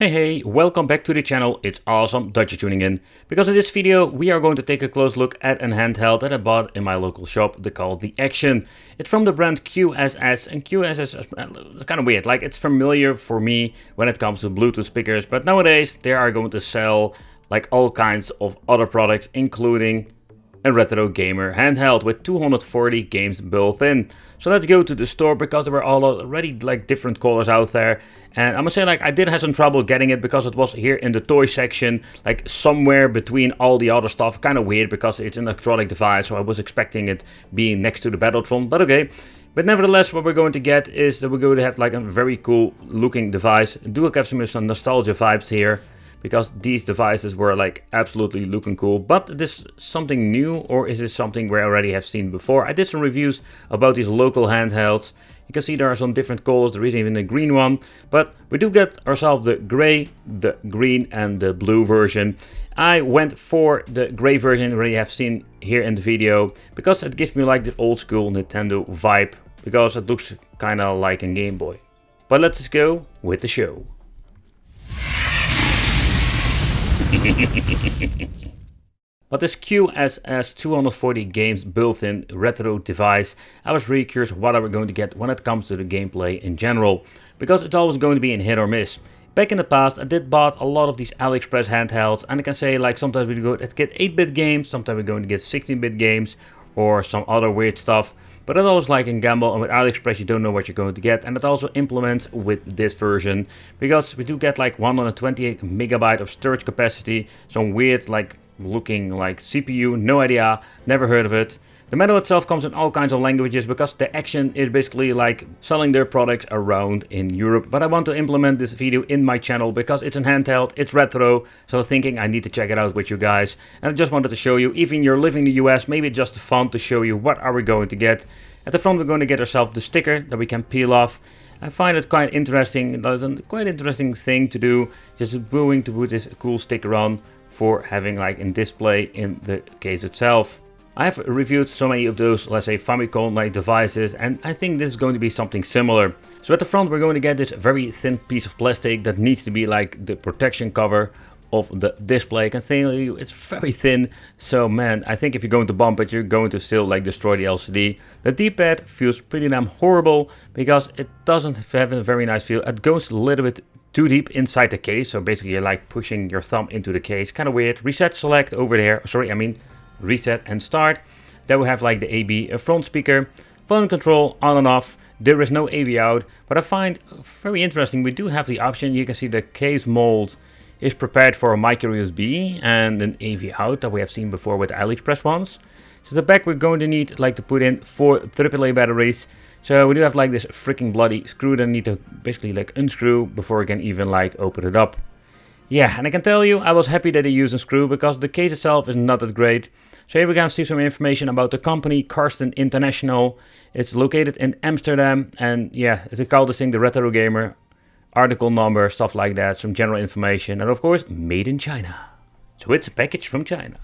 Hey, welcome back to the channel. It's awesome that you're tuning in, because in this video we are going to take a close look at an handheld that I bought in my local shop called the Action. It's from the brand QSS, and QSS is kind of weird, like it's familiar for me when it comes to Bluetooth speakers, but nowadays they are going to sell like all kinds of other products, including a retro gamer handheld with 240 games built in. So let's go to the store, because there were already like different colors out there, and I must say, like, I did have some trouble getting it because it was here in the toy section, like somewhere between all the other stuff. Kind of weird because it's an electronic device, so I was expecting it being next to the Battletron, but okay. But nevertheless, what we're going to get is that we're going to have like a very cool looking device. Do have some nostalgia vibes here, because these devices were like absolutely looking cool. But is this something new, or is this something we already have seen before? I did some reviews about these local handhelds. You can see there are some different colors, there is even a green one, but we do get ourselves the gray, the green and the blue version. I went for the gray version, already have seen here in the video, because it gives me like the old school Nintendo vibe, because it looks kind of like a Game Boy. But let's just go with the show. But this QSS 240 games built-in retro device, I was really curious what I was going to get when it comes to the gameplay in general, because it's always going to be a hit or miss. Back in the past I did bought a lot of these AliExpress handhelds, and I can say like sometimes we go to get 8-bit games, sometimes we're going to get 16-bit games or some other weird stuff. But it's always like a gamble, and with AliExpress you don't know what you're going to get, and it also implements with this version, because we do get like 128 megabyte of storage capacity, some weird like looking like CPU, no idea, never heard of it. The metal itself comes in all kinds of languages, because the Action is basically like selling their products around in Europe. But I want to implement this video in my channel because it's a handheld, it's retro, so I was thinking I need to check it out with you guys. And I just wanted to show you, even you're living in the US, maybe it's just fun to show you what are we going to get. At the front we're going to get ourselves the sticker that we can peel off. I find it quite interesting, that's a quite interesting thing to do, just going to put this cool sticker on for having like a display in the case itself. I have reviewed so many of those, let's say, Famicom like devices, and I think this is going to be something similar. So at the front we're going to get this very thin piece of plastic that needs to be like the protection cover of the display. I can tell you it's very thin, so man, I think if you're going to bump it, you're going to still like destroy the LCD. The D-pad feels pretty damn horrible, because it doesn't have a very nice feel. It goes a little bit too deep inside the case, so basically you're like pushing your thumb into the case, kind of weird. Reset select over there, reset and start. Then we have like the AB, a front speaker, volume control on and off. There is no AV out, but I find very interesting, we do have the option. You can see the case mold is prepared for a micro USB and an AV out that we have seen before with the AliExpress ones. So the back we're going to need like to put in 4 AAA batteries. So we do have like this freaking bloody screw that I need to basically like unscrew before I can even like open it up. Yeah, and I can tell you I was happy that I used a screw, because the case itself is not that great. So here we can see some information about the company, Karsten International. It's located in Amsterdam, and yeah, they call this thing the Retro Gamer. Article number, stuff like that, some general information, and of course made in China. So it's a package from China.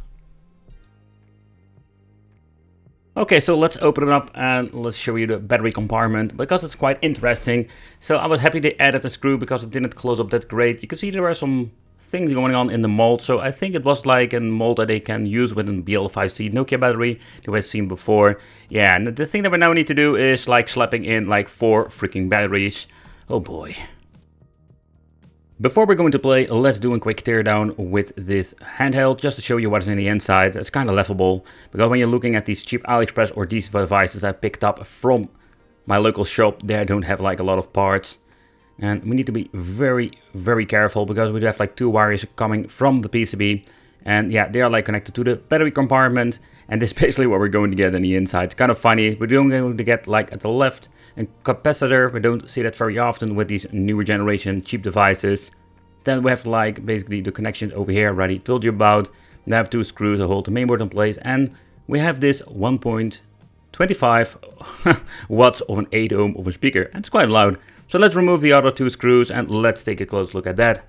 Okay, so let's open it up and let's show you the battery compartment, because it's quite interesting. So I was happy they added the screw, because it didn't close up that great. You can see there are some things going on in the mold, so I think it was like a mold that they can use with a BL5C Nokia battery that we've seen before. Yeah, and the thing that we now need to do is like slapping in like 4 freaking batteries. Oh boy. Before we're going to play, let's do a quick teardown with this handheld, just to show you what's in the inside. It's kind of laughable, because when you're looking at these cheap AliExpress or these devices I picked up from my local shop, they don't have like a lot of parts. And we need to be very careful, because we do have like 2 wires coming from the PCB. And yeah, they are like connected to the battery compartment. And this is basically what we're going to get on the inside. It's kind of funny. We're going to get like at the left a capacitor. We don't see that very often with these newer generation cheap devices. Then we have like basically the connections over here already told you about. We have 2 screws that hold the mainboard in place. And we have this 1.25 watts of an 8 ohm of a speaker. And it's quite loud. So let's remove the other 2 screws and let's take a close look at that.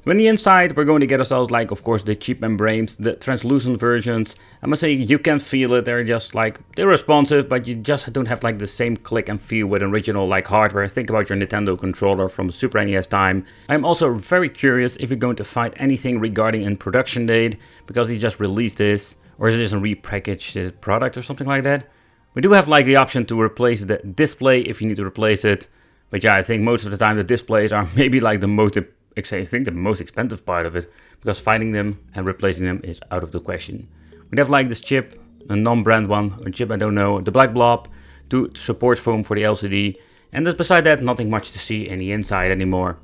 On the inside, we're going to get ourselves like, of course, the cheap membranes, the translucent versions. I must say, you can feel it. They're just like, they're responsive, but you just don't have like the same click and feel with original like hardware. Think about your Nintendo controller from Super NES time. I'm also very curious if you're going to find anything regarding a production date, because they just released this, or is it just a repackaged product or something like that? We do have like the option to replace the display if you need to replace it. But yeah, I think most of the time the displays are maybe like the most, I think the most expensive part of it, because finding them and replacing them is out of the question. We have like this chip, a non-brand one, a chip I don't know, the black blob, 2 support foam for the LCD, and just beside that, nothing much to see in the inside anymore.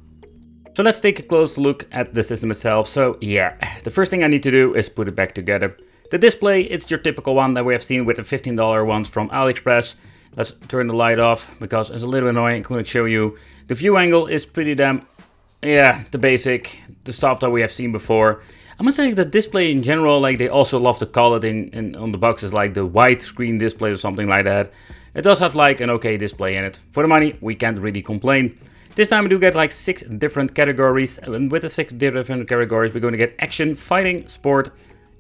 So let's take a close look at the system itself. So yeah, the first thing I need to do is put it back together. The display, it's your typical one that we have seen with the $15 ones from AliExpress. Let's turn the light off because it's a little annoying. I'm going to show you. The view angle is pretty damn, yeah, the basic, the stuff that we have seen before. I must say the display in general, like they also love to call it in on the boxes like the widescreen display or something like that. It does have like an okay display in it. For the money, we can't really complain. This time we do get like 6 different categories. And with the 6 different categories, we're going to get action, fighting, sport,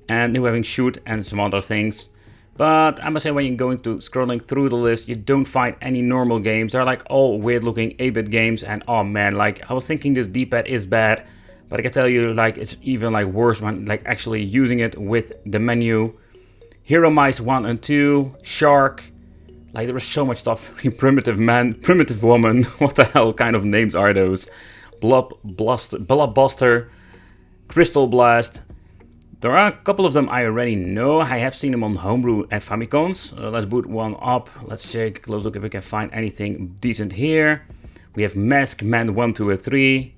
and we're having shoot and some other things. But I must say, when you're going to scrolling through the list, you don't find any normal games. They're like all weird looking 8-bit games, and oh man, like I was thinking this D-pad is bad, but I can tell you like it's even like worse when like actually using it with the menu. Hero Mice 1 and 2, Shark, like there was so much stuff. Primitive Man, Primitive Woman, what the hell kind of names are those? Blockbuster, Crystal Blast. There are a couple of them I already know. I have seen them on Homebrew and Famicons. Let's boot one up. Let's take a close look if we can find anything decent here. We have Mask Man 1, 2, and 3.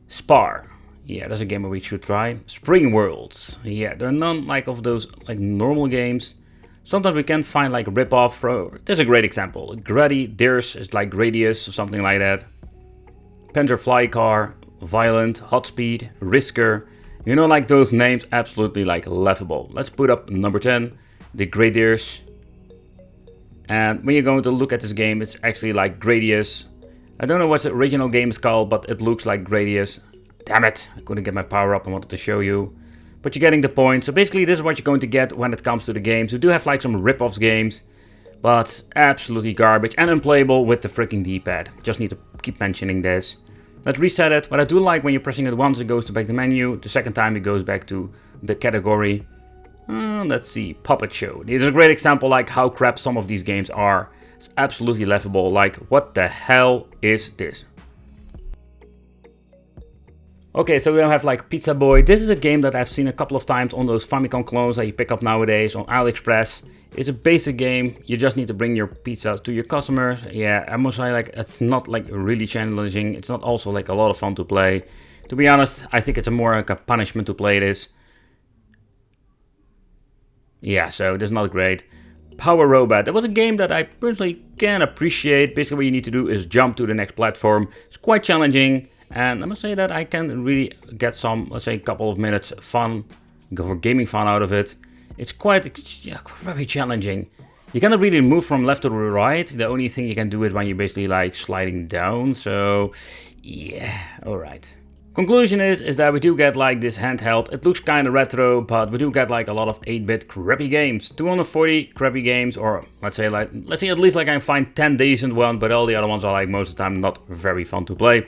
Spar. Yeah, that's a game we should try. Spring Worlds. Yeah, there are none like of those like normal games. Sometimes we can find like rip-off. There's a great example. Theirs is like Gradius or something like that. Panzer Fly Car, Violent, Hot Speed, Risker. You know, like those names, absolutely like laughable. Let's put up number 10, the Gradius. And when you're going to look at this game, it's actually like Gradius. I don't know what the original game is called, but it looks like Gradius. Damn it, I couldn't get my power up, I wanted to show you. But you're getting the point. So basically this is what you're going to get when it comes to the games. We do have like some rip-offs games, but absolutely garbage and unplayable with the freaking D-pad. Just need to keep mentioning this. Let's reset it. What I do like, when you're pressing it once, it goes to back to the menu. The second time, it goes back to the category. Let's see, Puppet Show. This is a great example like how crap some of these games are. It's absolutely laughable. Like, what the hell is this? Okay, so we don't have like Pizza Boy. This is a game that I've seen a couple of times on those Famicom clones that you pick up nowadays on AliExpress. It's a basic game. You just need to bring your pizza to your customers. Yeah, I must say, like, it's not like really challenging. It's not also like a lot of fun to play. To be honest, I think it's more like a punishment to play this. Yeah, so this is not great. Power Robot. That was a game that I personally can appreciate. Basically what you need to do is jump to the next platform. It's quite challenging. And I must say that I can really get some, let's say, a couple of minutes fun, go for gaming fun out of it. It's quite very challenging. You cannot really move from left to the right. The only thing you can do is when you're basically like sliding down. So yeah, alright. Conclusion is that we do get like this handheld. It looks kind of retro, but we do get like a lot of 8-bit crappy games. 240 crappy games, or let's say at least like I can find 10 decent ones, but all the other ones are like most of the time not very fun to play.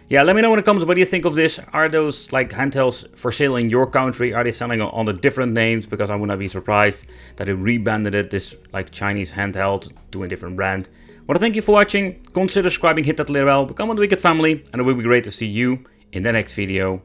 Yeah, let me know in the comments what do you think of this. Are those like handhelds for sale in your country? Are they selling under different names? Because I would not be surprised that they rebranded it, this like Chinese handheld, to a different brand. Well, thank you for watching. Consider subscribing, hit that little bell, become a Wicked family, and it will be great to see you in the next video.